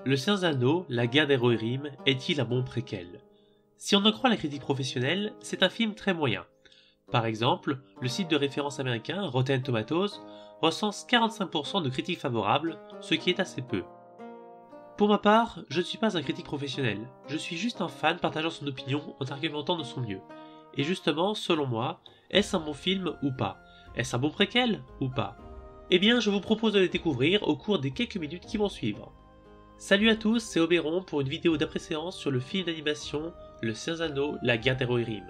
Le Seigneur des Anneaux, la guerre des Rohirrim, est-il un bon préquel? Si on en croit la critique professionnelle, c'est un film très moyen. Par exemple, le site de référence américain Rotten Tomatoes recense 45% de critiques favorables, ce qui est assez peu. Pour ma part, je ne suis pas un critique professionnel, je suis juste un fan partageant son opinion en argumentant de son mieux. Et justement, selon moi, est-ce un bon film ou pas? Est-ce un bon préquel ou pas? Eh bien, je vous propose de les découvrir au cours des quelques minutes qui vont suivre. Salut à tous, c'est Oberon pour une vidéo d'après-séance sur le film d'animation Le Seigneur des Anneaux, la guerre des Rohirrim.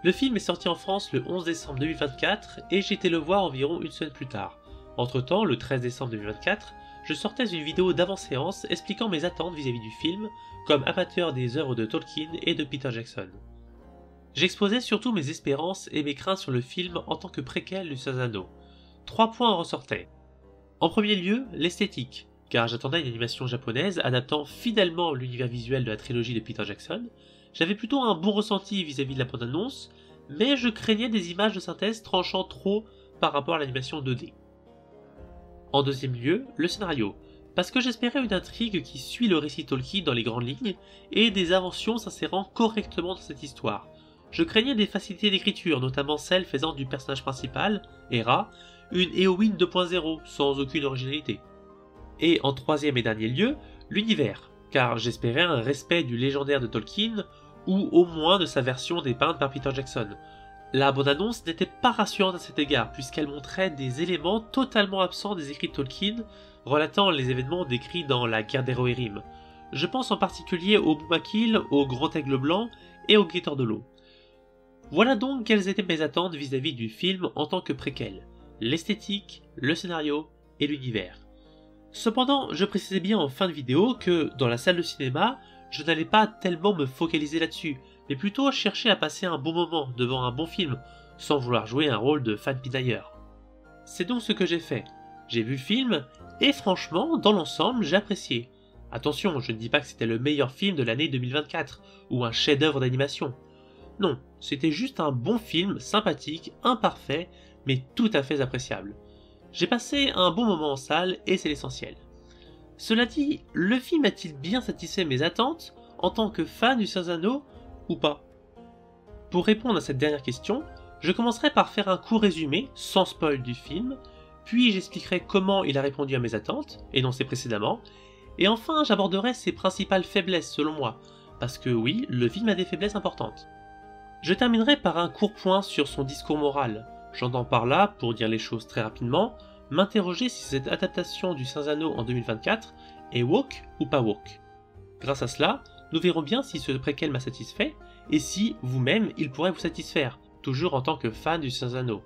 Le film est sorti en France le 11 décembre 2024 et j'ai été le voir environ une semaine plus tard. Entre temps, le 13 décembre 2024, je sortais une vidéo d'avant-séance expliquant mes attentes vis-à-vis du film, comme amateur des œuvres de Tolkien et de Peter Jackson. J'exposais surtout mes espérances et mes craintes sur le film en tant que préquel du Seigneur des Anneaux. 3 points en ressortaient. En premier lieu, l'esthétique, car j'attendais une animation japonaise adaptant fidèlement l'univers visuel de la trilogie de Peter Jackson. J'avais plutôt un bon ressenti vis-à-vis de la bande-annonce, mais je craignais des images de synthèse tranchant trop par rapport à l'animation 2D. En deuxième lieu, le scénario, parce que j'espérais une intrigue qui suit le récit Tolkien dans les grandes lignes et des inventions s'insérant correctement dans cette histoire. Je craignais des facilités d'écriture, notamment celle faisant du personnage principal, Hera, une Éowyn 2.0 sans aucune originalité. Et en troisième et dernier lieu, l'univers, car j'espérais un respect du légendaire de Tolkien, ou au moins de sa version dépeinte par Peter Jackson. La bande-annonce n'était pas rassurante à cet égard, puisqu'elle montrait des éléments totalement absents des écrits de Tolkien, relatant les événements décrits dans la guerre des Rohirrim. Je pense en particulier au Boumakil, au Grand Aigle Blanc et au Guetteur de l'eau. Voilà donc quelles étaient mes attentes vis-à-vis du film en tant que préquel. L'esthétique, le scénario et l'univers. Cependant, je précisais bien en fin de vidéo que, dans la salle de cinéma, je n'allais pas tellement me focaliser là-dessus, mais plutôt chercher à passer un bon moment devant un bon film, sans vouloir jouer un rôle de fan pinailleur. C'est donc ce que j'ai fait. J'ai vu le film, et franchement, dans l'ensemble, j'ai apprécié. Attention, je ne dis pas que c'était le meilleur film de l'année 2024, ou un chef-d'œuvre d'animation. Non, c'était juste un bon film, sympathique, imparfait, mais tout à fait appréciable. J'ai passé un bon moment en salle et c'est l'essentiel. Cela dit, le film a-t-il bien satisfait mes attentes en tant que fan du Seigneur des Anneaux ou pas? Pour répondre à cette dernière question, je commencerai par faire un court résumé, sans spoil du film, puis j'expliquerai comment il a répondu à mes attentes, énoncées précédemment, et enfin j'aborderai ses principales faiblesses selon moi, parce que oui, le film a des faiblesses importantes. Je terminerai par un court point sur son discours moral. J'entends par là, pour dire les choses très rapidement, m'interroger si cette adaptation du Seigneur des Anneaux en 2024 est woke ou pas woke. Grâce à cela, nous verrons bien si ce préquel m'a satisfait, et si, vous-même, il pourrait vous satisfaire, toujours en tant que fan du Seigneur des Anneaux.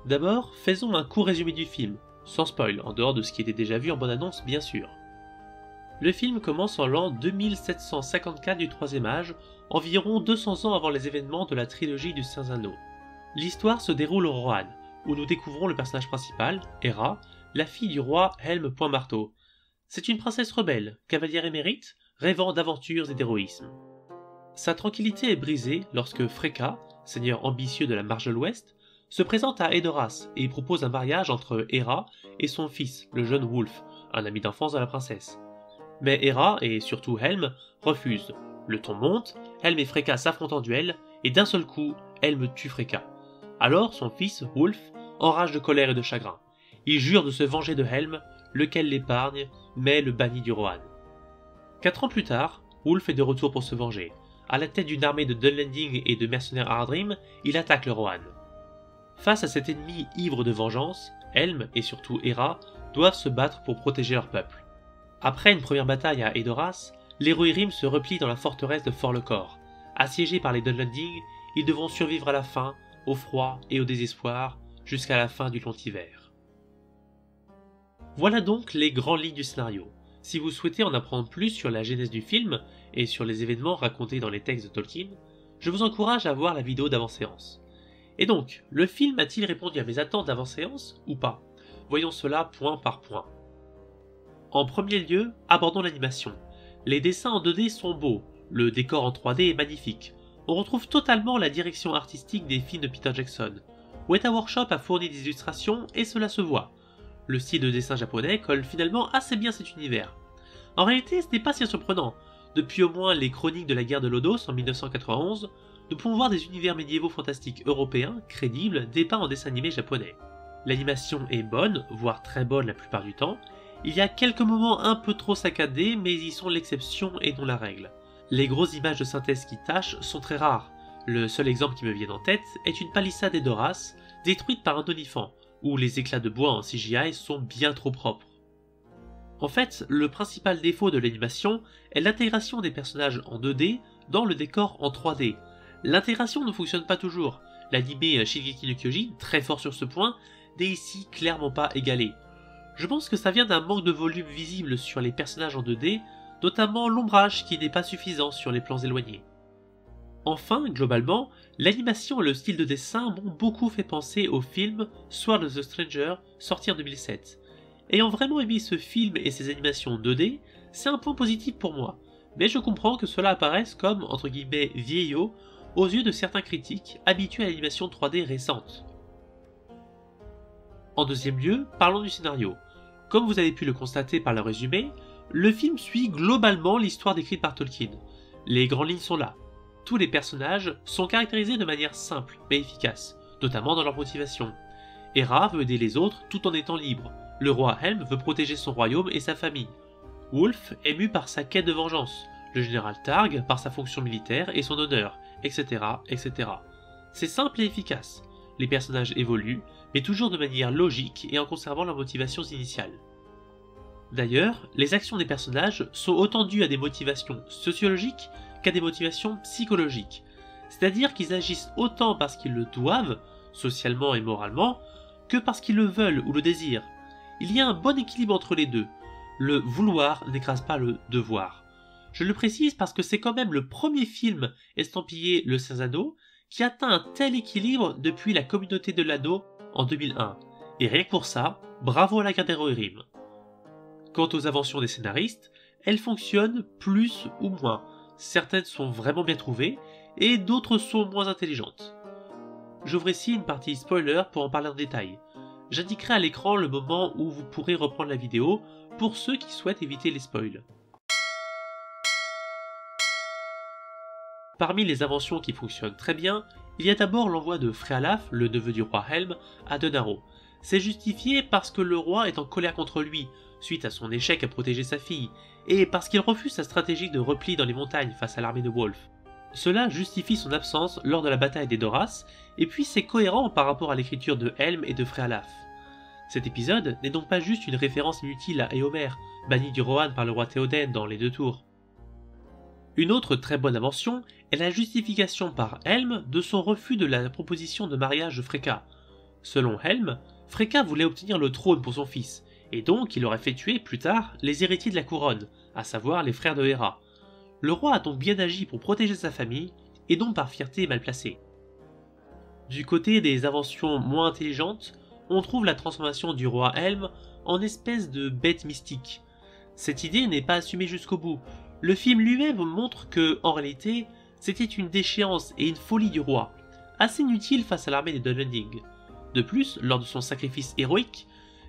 D'abord, faisons un court résumé du film, sans spoil, en dehors de ce qui était déjà vu en bande-annonce bien sûr. Le film commence en l'an 2754 du Troisième Âge, environ 200 ans avant les événements de la trilogie du Seigneur des Anneaux. L'histoire se déroule au Rohan, où nous découvrons le personnage principal, Hera, la fille du roi Helm Pointmarteau. C'est une princesse rebelle, cavalière émérite, rêvant d'aventures et d'héroïsme. Sa tranquillité est brisée lorsque Freka, seigneur ambitieux de la marge de l'Ouest, se présente à Edoras et propose un mariage entre Hera et son fils, le jeune Wulf, un ami d'enfance de la princesse. Mais Hera, et surtout Helm, refusent. Le ton monte, Helm et Freka s'affrontent en duel, et d'un seul coup, Helm tue Freka. Alors son fils, Wulf, enrage de colère et de chagrin. Il jure de se venger de Helm, lequel l'épargne, mais le bannit du Rohan. 4 ans plus tard, Wulf est de retour pour se venger. À la tête d'une armée de Dunlending et de mercenaires Haradrim, il attaque le Rohan. Face à cet ennemi ivre de vengeance, Helm et surtout Hera doivent se battre pour protéger leur peuple. Après une première bataille à Edoras, les Rohirrim se replient dans la forteresse de Fort-le-Corps. Assiégés par les Dunlending, ils devront survivre à la faim, au froid et au désespoir, jusqu'à la fin du long hiver. Voilà donc les grandes lignes du scénario. Si vous souhaitez en apprendre plus sur la genèse du film et sur les événements racontés dans les textes de Tolkien, je vous encourage à voir la vidéo d'avant-séance. Et donc, le film a-t-il répondu à mes attentes d'avant-séance ou pas? Voyons cela point par point. En premier lieu, abordons l'animation. Les dessins en 2D sont beaux, le décor en 3D est magnifique. On retrouve totalement la direction artistique des films de Peter Jackson. Weta Workshop a fourni des illustrations et cela se voit. Le style de dessin japonais colle finalement assez bien cet univers. En réalité, ce n'est pas si surprenant. Depuis au moins les Chroniques de la guerre de Lodos en 1991, nous pouvons voir des univers médiévaux fantastiques européens, crédibles, dépeints en dessin animé japonais. L'animation est bonne, voire très bonne la plupart du temps. Il y a quelques moments un peu trop saccadés, mais ils sont l'exception et non la règle. Les grosses images de synthèse qui tâchent sont très rares. Le seul exemple qui me vient en tête est une palissade d'Edoras, détruite par un onifant, où les éclats de bois en CGI sont bien trop propres. En fait, le principal défaut de l'animation est l'intégration des personnages en 2D dans le décor en 3D. L'intégration ne fonctionne pas toujours. L'anime Shingeki no Kyojin, très fort sur ce point, n'est ici clairement pas égalé. Je pense que ça vient d'un manque de volume visible sur les personnages en 2D, notamment l'ombrage qui n'est pas suffisant sur les plans éloignés. Enfin, globalement, l'animation et le style de dessin m'ont beaucoup fait penser au film Sword of the Stranger, sorti en 2007. Ayant vraiment aimé ce film et ses animations 2D, c'est un point positif pour moi, mais je comprends que cela apparaisse comme, entre guillemets, vieillot aux yeux de certains critiques habitués à l'animation 3D récente. En deuxième lieu, parlons du scénario. Comme vous avez pu le constater par le résumé, le film suit globalement l'histoire décrite par Tolkien. Les grandes lignes sont là. Tous les personnages sont caractérisés de manière simple mais efficace, notamment dans leur motivation. Hera veut aider les autres tout en étant libre. Le roi Helm veut protéger son royaume et sa famille. Wulf est mu par sa quête de vengeance. Le général Targ par sa fonction militaire et son honneur, etc. etc. C'est simple et efficace. Les personnages évoluent, mais toujours de manière logique et en conservant leurs motivations initiales. D'ailleurs, les actions des personnages sont autant dues à des motivations sociologiques qu'à des motivations psychologiques. C'est-à-dire qu'ils agissent autant parce qu'ils le doivent, socialement et moralement, que parce qu'ils le veulent ou le désirent. Il y a un bon équilibre entre les deux. Le vouloir n'écrase pas le devoir. Je le précise parce que c'est quand même le premier film estampillé Le Seigneur des Anneaux qui atteint un tel équilibre depuis La Communauté de l'Anneau en 2001. Et rien que pour ça, bravo à la garde des Rohirrim. Quant aux inventions des scénaristes, elles fonctionnent plus ou moins. Certaines sont vraiment bien trouvées et d'autres sont moins intelligentes. J'ouvre ici une partie spoiler pour en parler en détail. J'indiquerai à l'écran le moment où vous pourrez reprendre la vidéo pour ceux qui souhaitent éviter les spoils. Parmi les inventions qui fonctionnent très bien, il y a d'abord l'envoi de Frealaf, le neveu du roi Helm, à Denaro. C'est justifié parce que le roi est en colère contre lui, suite à son échec à protéger sa fille, et parce qu'il refuse sa stratégie de repli dans les montagnes face à l'armée de Wulf. Cela justifie son absence lors de la bataille d'Edoras, et puis c'est cohérent par rapport à l'écriture de Helm et de Frealaf. Cet épisode n'est donc pas juste une référence inutile à Éomer, banni du Rohan par le roi Théoden dans Les Deux Tours. Une autre très bonne invention est la justification par Helm de son refus de la proposition de mariage de Freka. Selon Helm, Freka voulait obtenir le trône pour son fils, et donc il aurait fait tuer plus tard les héritiers de la couronne, à savoir les frères de Hera. Le roi a donc bien agi pour protéger sa famille, et non par fierté mal placée. Du côté des inventions moins intelligentes, on trouve la transformation du roi Helm en espèce de bête mystique. Cette idée n'est pas assumée jusqu'au bout. Le film lui-même montre que, en réalité, c'était une déchéance et une folie du roi, assez inutile face à l'armée des Dunlending. De plus, lors de son sacrifice héroïque,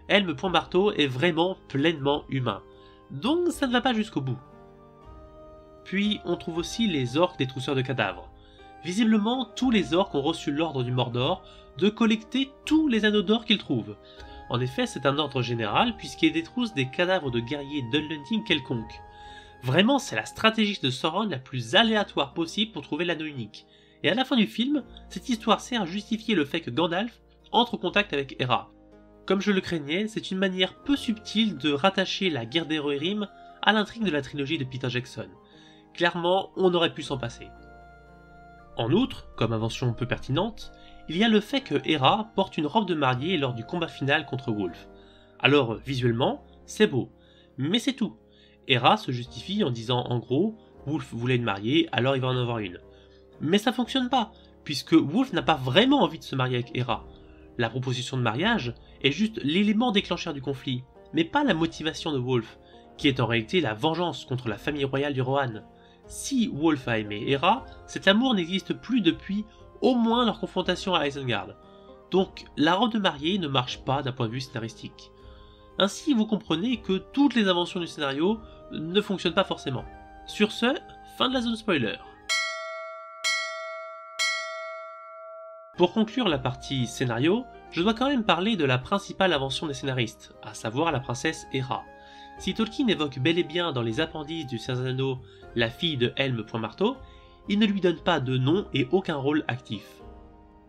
Helm Point Marteau est vraiment pleinement humain, donc ça ne va pas jusqu'au bout. Puis on trouve aussi les orques des trousseurs de cadavres. Visiblement, tous les orques ont reçu l'ordre du Mordor de collecter tous les anneaux d'or qu'ils trouvent. En effet, c'est un ordre général puisqu'ils détroussent des cadavres de guerriers Dunlending quelconques. Vraiment, c'est la stratégie de Sauron la plus aléatoire possible pour trouver l'anneau unique. Et à la fin du film, cette histoire sert à justifier le fait que Gandalf entre en contact avec Hera. Comme je le craignais, c'est une manière peu subtile de rattacher la guerre des Rohirrim à l'intrigue de la trilogie de Peter Jackson. Clairement, on aurait pu s'en passer. En outre, comme invention peu pertinente, il y a le fait que Hera porte une robe de mariée lors du combat final contre Wulf. Alors, visuellement, c'est beau, mais c'est tout. Hera se justifie en disant en gros, Wulf voulait une mariée, alors il va en avoir une. Mais ça fonctionne pas, puisque Wulf n'a pas vraiment envie de se marier avec Hera. La proposition de mariage est juste l'élément déclencheur du conflit, mais pas la motivation de Wulf, qui est en réalité la vengeance contre la famille royale du Rohan. Si Wulf a aimé Hera, cet amour n'existe plus depuis au moins leur confrontation à Isengard. Donc la robe de mariée ne marche pas d'un point de vue scénaristique. Ainsi vous comprenez que toutes les inventions du scénario ne fonctionnent pas forcément. Sur ce, fin de la zone spoiler. Pour conclure la partie scénario, je dois quand même parler de la principale invention des scénaristes, à savoir la princesse Hera. Si Tolkien évoque bel et bien dans les appendices du Seigneur des Anneaux la fille de Helm Pointmarteau, il ne lui donne pas de nom et aucun rôle actif.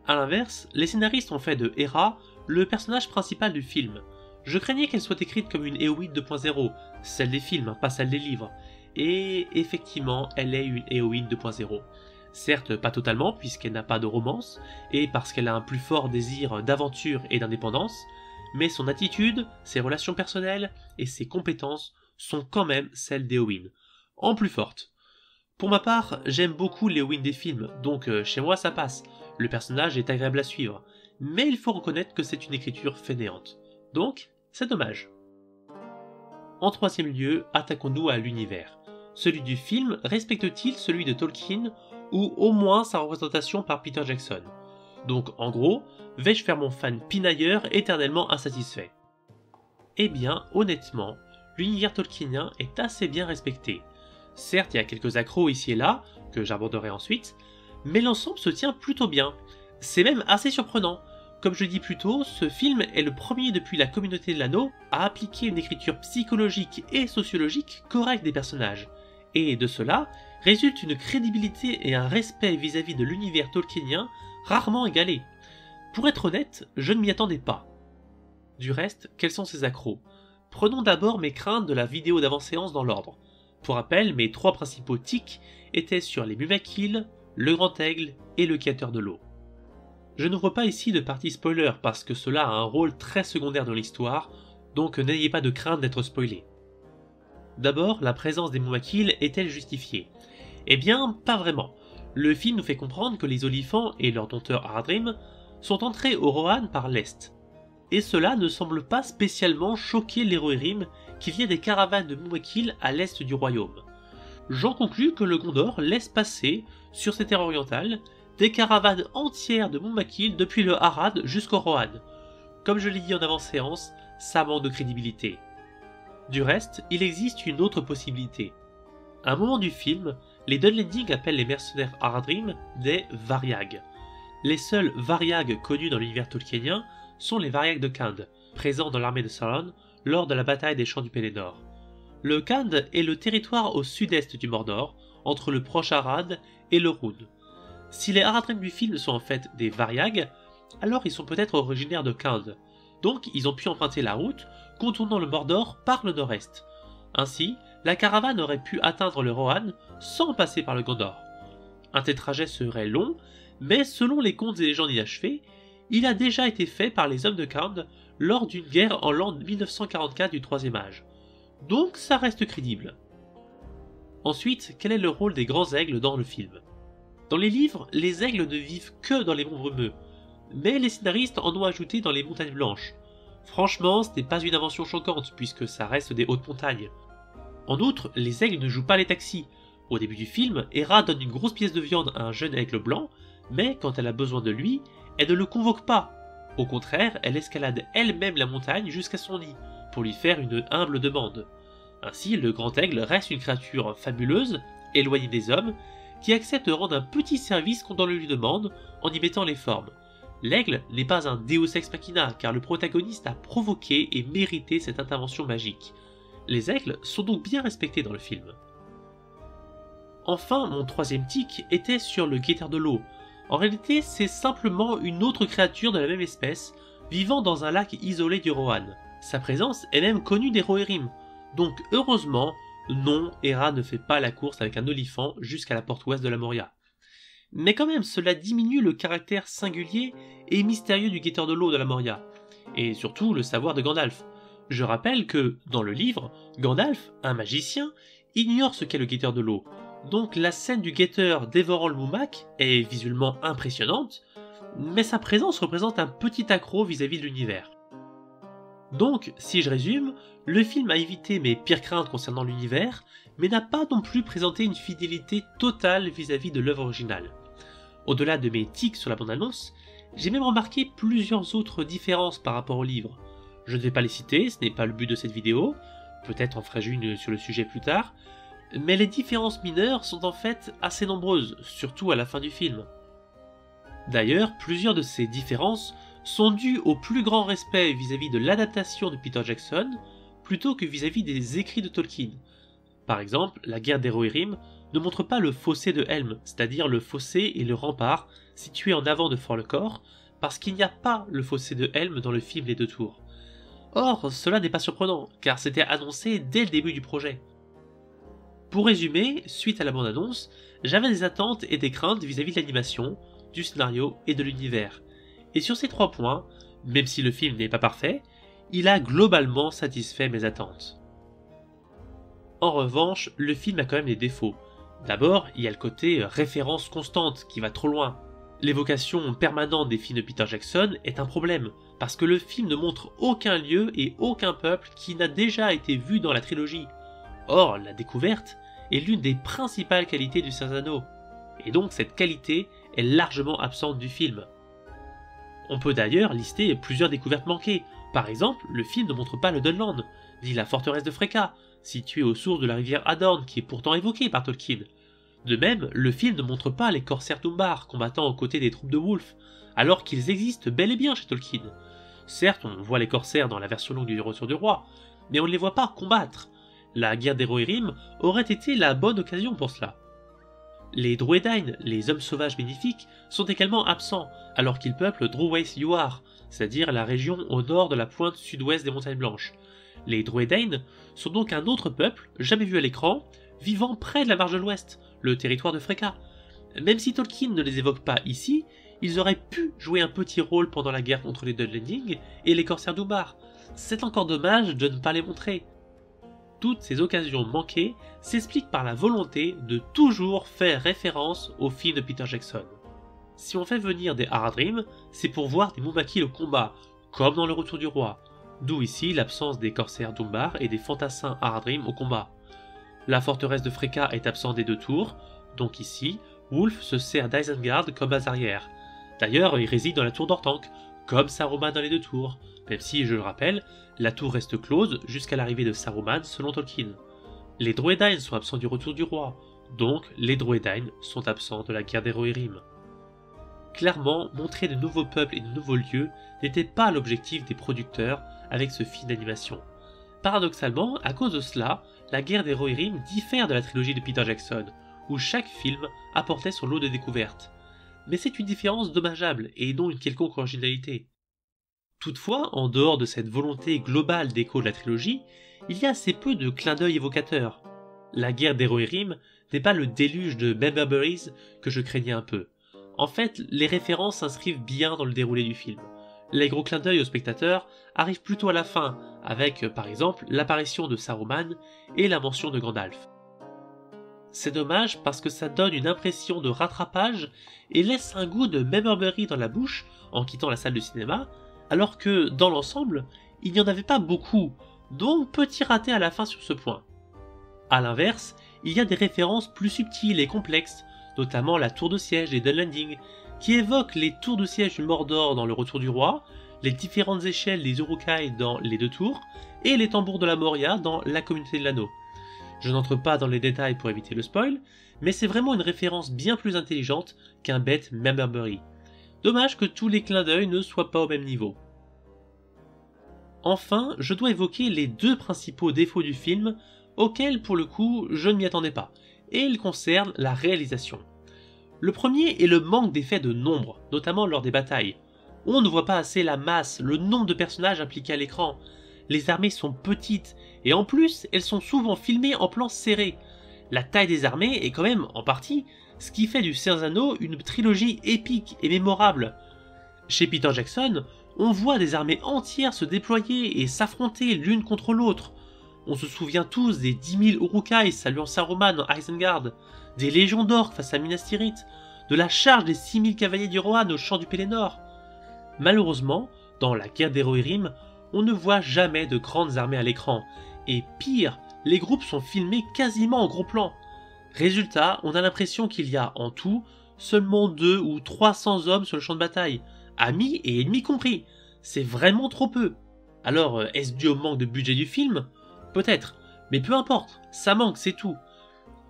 A l'inverse, les scénaristes ont fait de Hera le personnage principal du film. Je craignais qu'elle soit écrite comme une héroïne 2.0, celle des films, pas celle des livres, et effectivement elle est une héroïne 2.0. Certes pas totalement puisqu'elle n'a pas de romance, et parce qu'elle a un plus fort désir d'aventure et d'indépendance, mais son attitude, ses relations personnelles et ses compétences sont quand même celles d'héroïne, en plus forte. Pour ma part, j'aime beaucoup l'héroïne des films, donc chez moi ça passe, le personnage est agréable à suivre, mais il faut reconnaître que c'est une écriture fainéante. Donc, c'est dommage. En troisième lieu, attaquons-nous à l'univers. Celui du film respecte-t-il celui de Tolkien, ou au moins sa représentation par Peter Jackson? Donc en gros, vais-je faire mon fan pinailleur éternellement insatisfait? Eh bien, honnêtement, l'univers tolkienien est assez bien respecté. Certes, il y a quelques accros ici et là, que j'aborderai ensuite, mais l'ensemble se tient plutôt bien. C'est même assez surprenant. Comme je dis plus tôt, ce film est le premier depuis la communauté de l'anneau à appliquer une écriture psychologique et sociologique correcte des personnages. Et de cela résulte une crédibilité et un respect vis-à-vis de l'univers tolkienien rarement égalés. Pour être honnête, je ne m'y attendais pas. Du reste, quels sont ces accros? Prenons d'abord mes craintes de la vidéo d'avant-séance dans l'ordre. Pour rappel, mes trois principaux tics étaient sur les Mumakil, le Grand Aigle et le Quêteur de l'eau. Je n'ouvre pas ici de partie spoiler parce que cela a un rôle très secondaire dans l'histoire, donc n'ayez pas de crainte d'être spoilé. D'abord, la présence des Mumakil est-elle justifiée? Eh bien, pas vraiment. Le film nous fait comprendre que les Olifants et leur dompteur Haradrim sont entrés au Rohan par l'est. Et cela ne semble pas spécialement choquer les Rohirrim qu'il y ait des caravanes de Mumakil à l'est du royaume. J'en conclus que le Gondor laisse passer, sur ses terres orientales, des caravanes entières de Mumakil depuis le Harad jusqu'au Rohan. Comme je l'ai dit en avant-séance, ça manque de crédibilité. Du reste, il existe une autre possibilité. À un moment du film, les Dunlending appellent les mercenaires Haradrim des Variag. Les seuls Variag connus dans l'univers tolkienien sont les Variag de Khand, présents dans l'armée de Sauron lors de la bataille des Champs du Pélénor. Le Khand est le territoire au sud-est du Mordor, entre le proche Harad et le Rhoûn. Si les Haradrim du film sont en fait des Variag, alors ils sont peut-être originaires de Khand, donc ils ont pu emprunter la route, contournant le Mordor par le nord-est. Ainsi, la caravane aurait pu atteindre le Rohan sans passer par le Gondor. Un tel trajet serait long, mais selon les contes et légendes inachevées, il a déjà été fait par les hommes de Khand lors d'une guerre en l'an 1944 du Troisième Âge. Donc ça reste crédible. Ensuite, quel est le rôle des grands aigles dans le film? Dans les livres, les aigles ne vivent que dans les monts brumeux, mais les scénaristes en ont ajouté dans les montagnes blanches. Franchement, ce n'est pas une invention choquante, puisque ça reste des hautes montagnes. En outre, les aigles ne jouent pas les taxis. Au début du film, Hera donne une grosse pièce de viande à un jeune aigle blanc, mais quand elle a besoin de lui, elle ne le convoque pas. Au contraire, elle escalade elle-même la montagne jusqu'à son nid, pour lui faire une humble demande. Ainsi, le grand aigle reste une créature fabuleuse, éloignée des hommes, qui accepte de rendre un petit service quand on le lui demande, en y mettant les formes. L'aigle n'est pas un Deus Ex Machina, car le protagoniste a provoqué et mérité cette intervention magique. Les aigles sont donc bien respectés dans le film. Enfin, mon troisième tic était sur le Guetteur de l'eau. En réalité, c'est simplement une autre créature de la même espèce, vivant dans un lac isolé du Rohan. Sa présence est même connue des Rohirrim. Donc heureusement, non, Hera ne fait pas la course avec un olifant jusqu'à la porte ouest de la Moria. Mais quand même, cela diminue le caractère singulier et mystérieux du Guetteur de l'eau de la Moria, et surtout le savoir de Gandalf. Je rappelle que, dans le livre, Gandalf, un magicien, ignore ce qu'est le Guetteur de l'eau, donc la scène du guetteur dévorant le Mumak est visuellement impressionnante, mais sa présence représente un petit accroc vis-à-vis de l'univers. Donc, si je résume, le film a évité mes pires craintes concernant l'univers, mais n'a pas non plus présenté une fidélité totale vis-à-vis de l'œuvre originale. Au-delà de mes tics sur la bande-annonce, j'ai même remarqué plusieurs autres différences par rapport au livre. Je ne vais pas les citer, ce n'est pas le but de cette vidéo, peut-être en ferai-je une sur le sujet plus tard, mais les différences mineures sont en fait assez nombreuses, surtout à la fin du film. D'ailleurs, plusieurs de ces différences sont dues au plus grand respect vis-à-vis de l'adaptation de Peter Jackson, plutôt que vis-à-vis des écrits de Tolkien. Par exemple, la guerre des Rohirrim ne montre pas le fossé de Helm, c'est-à-dire le fossé et le rempart situé en avant de Fort-le-Corps, parce qu'il n'y a pas le fossé de Helm dans le film Les Deux Tours. Or, cela n'est pas surprenant, car c'était annoncé dès le début du projet. Pour résumer, suite à la bande-annonce, j'avais des attentes et des craintes vis-à-vis de l'animation, du scénario et de l'univers. Et sur ces 3 points, même si le film n'est pas parfait, il a globalement satisfait mes attentes. En revanche, le film a quand même des défauts. D'abord, il y a le côté référence constante qui va trop loin. L'évocation permanente des films de Peter Jackson est un problème, parce que le film ne montre aucun lieu et aucun peuple qui n'a déjà été vu dans la trilogie. Or, la découverte est l'une des principales qualités du Seigneur des Anneaux, et donc cette qualité est largement absente du film. On peut d'ailleurs lister plusieurs découvertes manquées. Par exemple, le film ne montre pas le Dunland, ni la forteresse de Freka, située aux sources de la rivière Adorn qui est pourtant évoquée par Tolkien. De même, le film ne montre pas les corsaires d'Umbar combattant aux côtés des troupes de Wulf, alors qu'ils existent bel et bien chez Tolkien. Certes, on voit les corsaires dans la version longue du Retour du Roi, mais on ne les voit pas combattre. La guerre des Rohirrim aurait été la bonne occasion pour cela. Les Druedain, les hommes sauvages bénéfiques, sont également absents, alors qu'ils peuplent Druwaith Yuar, c'est-à-dire la région au nord de la pointe sud-ouest des Montagnes Blanches. Les Druedain sont donc un autre peuple, jamais vu à l'écran, vivant près de la marge de l'ouest, le territoire de Freka. Même si Tolkien ne les évoque pas ici, ils auraient pu jouer un petit rôle pendant la guerre contre les Dunlending et les corsaires d'Umbar. C'est encore dommage de ne pas les montrer. Toutes ces occasions manquées s'expliquent par la volonté de toujours faire référence au film de Peter Jackson. Si on fait venir des Haradrim, c'est pour voir des Mumakil au combat, comme dans le Retour du Roi, d'où ici l'absence des corsaires d'Umbar et des fantassins Haradrim au combat. La forteresse de Freka est absente des 2 tours, donc ici, Wulf se sert d'Isengard comme base arrière. D'ailleurs, il réside dans la tour d'Orthanc, comme Saruman dans les 2 tours, même si, je le rappelle, la tour reste close jusqu'à l'arrivée de Saruman selon Tolkien. Les Druedain sont absents du Retour du Roi, donc les Druedain sont absents de la guerre des Rohirrim. Clairement, montrer de nouveaux peuples et de nouveaux lieux n'était pas l'objectif des producteurs avec ce film d'animation. Paradoxalement, à cause de cela, la guerre des Rohirrim diffère de la trilogie de Peter Jackson, où chaque film apportait son lot de découvertes. Mais c'est une différence dommageable et non une quelconque originalité. Toutefois, en dehors de cette volonté globale d'écho de la trilogie, il y a assez peu de clins d'œil évocateurs. La guerre des Rohirrim n'est pas le déluge de Memberberries que je craignais un peu. En fait, les références s'inscrivent bien dans le déroulé du film. Les gros clins d'œil aux spectateurs arrivent plutôt à la fin, avec par exemple l'apparition de Saruman et la mention de Gandalf. C'est dommage parce que ça donne une impression de rattrapage et laisse un goût de Memberberry dans la bouche en quittant la salle de cinéma, alors que dans l'ensemble, il n'y en avait pas beaucoup, donc petit raté à la fin sur ce point. A l'inverse, il y a des références plus subtiles et complexes, notamment la tour de siège des Dunlending, qui évoque les tours de siège du Mordor dans le Retour du Roi, les différentes échelles des Uruk-hai dans les 2 tours, et les tambours de la Moria dans la communauté de l'anneau. Je n'entre pas dans les détails pour éviter le spoil, mais c'est vraiment une référence bien plus intelligente qu'un bête Memberberry. Dommage que tous les clins d'œil ne soient pas au même niveau. Enfin, je dois évoquer les 2 principaux défauts du film, auxquels pour le coup je ne m'y attendais pas, et ils concernent la réalisation. Le premier est le manque d'effets de nombre, notamment lors des batailles. On ne voit pas assez la masse, le nombre de personnages impliqués à l'écran. Les armées sont petites, et en plus, elles sont souvent filmées en plan serré. La taille des armées est quand même, en partie, ce qui fait du Seigneur des Anneaux une trilogie épique et mémorable. Chez Peter Jackson, on voit des armées entières se déployer et s'affronter l'une contre l'autre. On se souvient tous des 10 000 Uruk-hai saluant Saruman en Isengard, des légions d'orques face à Minas Tirith, de la charge des 6 000 cavaliers du Rohan au champ du Pelennor. Malheureusement, dans la guerre des Rohirrim, on ne voit jamais de grandes armées à l'écran, et pire, les groupes sont filmés quasiment en gros plan. Résultat, on a l'impression qu'il y a en tout seulement 200 ou 300 hommes sur le champ de bataille, amis et ennemis compris. C'est vraiment trop peu. Alors, est-ce dû au manque de budget du film? Peut-être, mais peu importe, ça manque, c'est tout.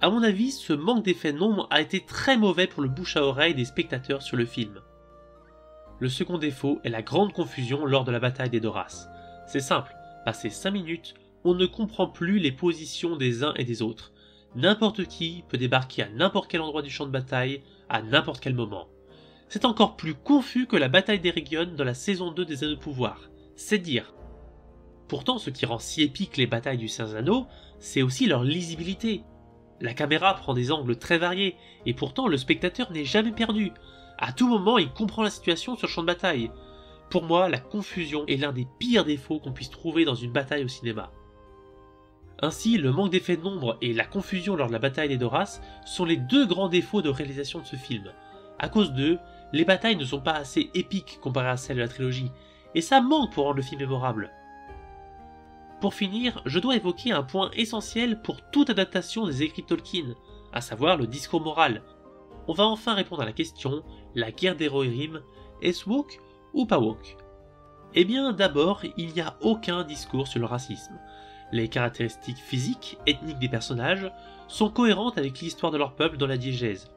À mon avis, ce manque d'effet nombre a été très mauvais pour le bouche à oreille des spectateurs sur le film. Le second défaut est la grande confusion lors de la bataille des Doras. C'est simple, passé 5 minutes, on ne comprend plus les positions des uns et des autres. N'importe qui peut débarquer à n'importe quel endroit du champ de bataille, à n'importe quel moment. C'est encore plus confus que la bataille d'Eregion dans la saison 2 des Anneaux de Pouvoir, c'est dire. Pourtant, ce qui rend si épique les batailles du Seigneur des Anneaux, c'est aussi leur lisibilité. La caméra prend des angles très variés, et pourtant le spectateur n'est jamais perdu. À tout moment, il comprend la situation sur le champ de bataille. Pour moi, la confusion est l'un des pires défauts qu'on puisse trouver dans une bataille au cinéma. Ainsi, le manque d'effet de nombre et la confusion lors de la bataille des Doras sont les deux grands défauts de réalisation de ce film. À cause d'eux, les batailles ne sont pas assez épiques comparées à celles de la trilogie, et ça manque pour rendre le film mémorable. Pour finir, je dois évoquer un point essentiel pour toute adaptation des écrits de Tolkien, à savoir le discours moral. On va enfin répondre à la question, la guerre des Rohirrim, est-ce woke ou pas woke? Eh bien d'abord, il n'y a aucun discours sur le racisme. Les caractéristiques physiques, ethniques des personnages sont cohérentes avec l'histoire de leur peuple dans la diégèse.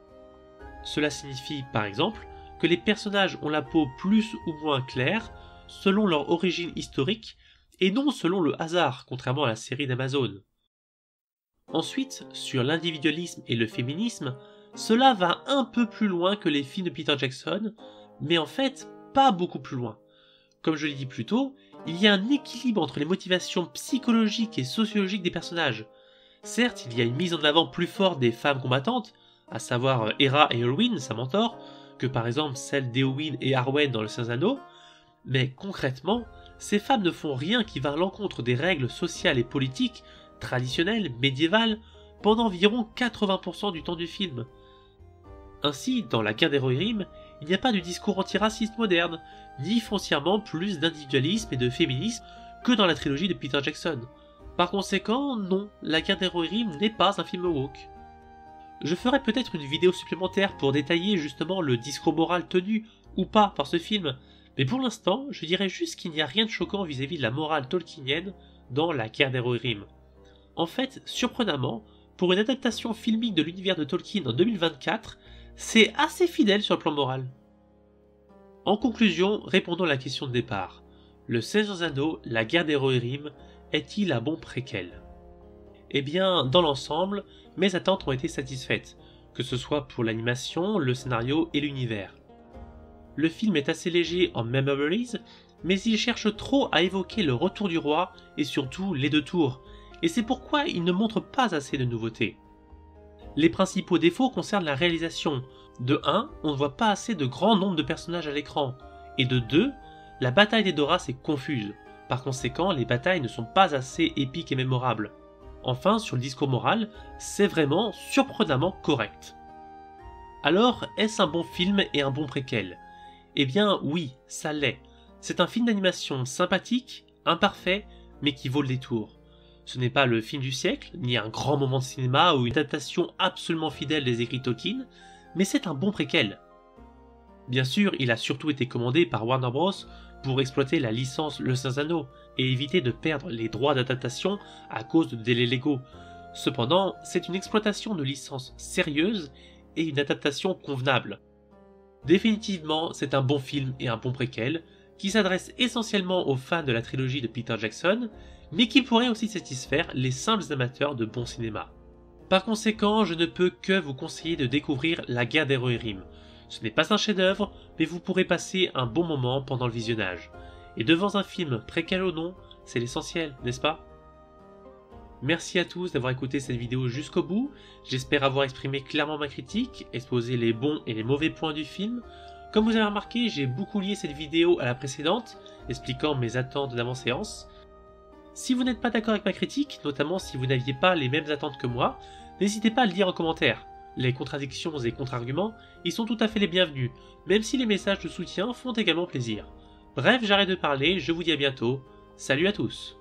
Cela signifie, par exemple, que les personnages ont la peau plus ou moins claire selon leur origine historique et non selon le hasard, contrairement à la série d'Amazon. Ensuite, sur l'individualisme et le féminisme, cela va un peu plus loin que les films de Peter Jackson, mais en fait, pas beaucoup plus loin. Comme je l'ai dit plus tôt, il y a un équilibre entre les motivations psychologiques et sociologiques des personnages. Certes, il y a une mise en avant plus forte des femmes combattantes, à savoir Hera et Elwyn, sa mentor, que par exemple celle d'Éowyn et Arwen dans Le Seigneur des Anneaux, mais concrètement, ces femmes ne font rien qui va à l'encontre des règles sociales et politiques, traditionnelles, médiévales, pendant environ 80% du temps du film. Ainsi, dans la guerre des Rohirrim, il n'y a pas de discours antiraciste moderne, ni foncièrement plus d'individualisme et de féminisme que dans la trilogie de Peter Jackson. Par conséquent, non, la guerre des Rohirrim n'est pas un film woke. Je ferai peut-être une vidéo supplémentaire pour détailler justement le discours moral tenu ou pas par ce film, mais pour l'instant, je dirais juste qu'il n'y a rien de choquant vis-à-vis de la morale tolkienienne dans la guerre des Rohirrim. En fait, surprenamment, pour une adaptation filmique de l'univers de Tolkien en 2024, c'est assez fidèle sur le plan moral. En conclusion, répondons à la question de départ. Le Seigneur des Anneaux, la guerre des Rohirrim, est-il un bon préquel? Eh bien, dans l'ensemble, mes attentes ont été satisfaites, que ce soit pour l'animation, le scénario et l'univers. Le film est assez léger en memories, mais il cherche trop à évoquer le retour du roi et surtout les deux tours, et c'est pourquoi il ne montre pas assez de nouveautés. Les principaux défauts concernent la réalisation. De 1, on ne voit pas assez de grand nombre de personnages à l'écran, et de 2, la bataille des Doras est confuse, par conséquent les batailles ne sont pas assez épiques et mémorables. Enfin, sur le discours moral, c'est vraiment surprenamment correct. Alors, est-ce un bon film et un bon préquel? Eh bien oui, ça l'est. C'est un film d'animation sympathique, imparfait, mais qui vaut le détour. Ce n'est pas le film du siècle, ni un grand moment de cinéma ou une adaptation absolument fidèle des écrits Tolkien, mais c'est un bon préquel. Bien sûr, il a surtout été commandé par Warner Bros. Pour exploiter la licence Le Seigneur des Anneaux et éviter de perdre les droits d'adaptation à cause de délais légaux. Cependant, c'est une exploitation de licence sérieuse et une adaptation convenable. Définitivement, c'est un bon film et un bon préquel, qui s'adresse essentiellement aux fans de la trilogie de Peter Jackson, mais qui pourrait aussi satisfaire les simples amateurs de bon cinéma. Par conséquent, je ne peux que vous conseiller de découvrir La guerre des Rohirrim. Ce n'est pas un chef-d'œuvre, mais vous pourrez passer un bon moment pendant le visionnage. Et devant un film, préquel ou non, c'est l'essentiel, n'est-ce pas? Merci à tous d'avoir écouté cette vidéo jusqu'au bout, j'espère avoir exprimé clairement ma critique, exposé les bons et les mauvais points du film. Comme vous avez remarqué, j'ai beaucoup lié cette vidéo à la précédente, expliquant mes attentes d'avant-séance. Si vous n'êtes pas d'accord avec ma critique, notamment si vous n'aviez pas les mêmes attentes que moi, n'hésitez pas à le dire en commentaire. Les contradictions et contre-arguments, ils sont tout à fait les bienvenus, même si les messages de soutien font également plaisir. Bref, j'arrête de parler, je vous dis à bientôt, salut à tous.